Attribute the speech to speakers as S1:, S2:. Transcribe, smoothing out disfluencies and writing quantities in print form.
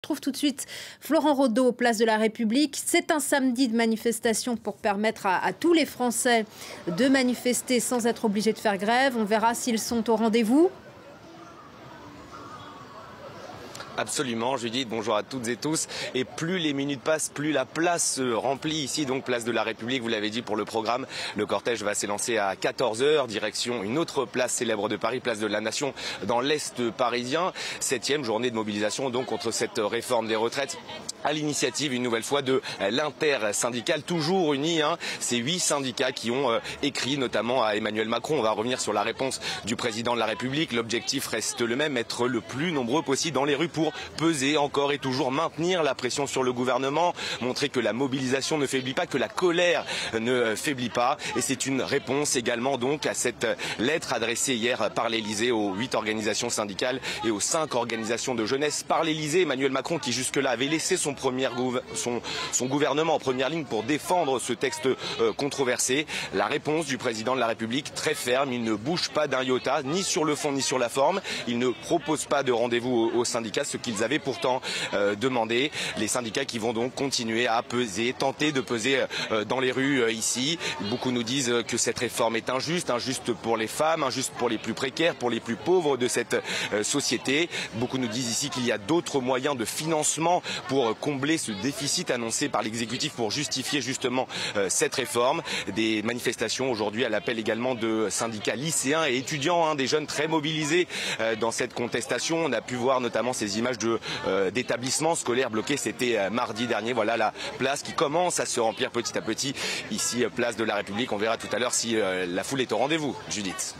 S1: Trouve tout de suite Florent Rodeau, place de la République. C'est un samedi de manifestation pour permettre à tous les Français de manifester sans être obligés de faire grève. On verra s'ils sont au rendez-vous.
S2: Absolument, Judith, bonjour à toutes et tous. Et plus les minutes passent, plus la place se remplit ici, donc place de la République, vous l'avez dit pour le programme. Le cortège va s'élancer à 14 h, direction une autre place célèbre de Paris, place de la Nation, dans l'Est parisien. 7e journée de mobilisation donc contre cette réforme des retraites, à l'initiative une nouvelle fois de l'intersyndicale, toujours unie. Ces 8 syndicats qui ont écrit notamment à Emmanuel Macron. On va revenir sur la réponse du président de la République. L'objectif reste le même, être le plus nombreux possible dans les rues pour peser encore et toujours, maintenir la pression sur le gouvernement, montrer que la mobilisation ne faiblit pas, que la colère ne faiblit pas. Et c'est une réponse également donc à cette lettre adressée hier par l'Elysée aux 8 organisations syndicales et aux 5 organisations de jeunesse. Par l'Elysée, Emmanuel Macron qui jusque-là avait laissé son gouvernement en première ligne pour défendre ce texte controversé. La réponse du président de la République très ferme, il ne bouge pas d'un iota, ni sur le fond ni sur la forme. Il ne propose pas de rendez-vous aux syndicats, ce qu'ils avaient pourtant demandé. Les syndicats qui vont donc continuer à peser, tenter de peser dans les rues ici. Beaucoup nous disent que cette réforme est injuste, injuste pour les femmes, injuste pour les plus précaires, pour les plus pauvres de cette société. Beaucoup nous disent ici qu'il y a d'autres moyens de financement pour combler ce déficit annoncé par l'exécutif pour justifier justement cette réforme. Des manifestations aujourd'hui à l'appel également de syndicats lycéens et étudiants, des jeunes très mobilisés dans cette contestation. On a pu voir notamment ces images d'établissements scolaires bloqués, c'était mardi dernier. Voilà la place qui commence à se remplir petit à petit ici, place de la République. On verra tout à l'heure si la foule est au rendez-vous, Judith.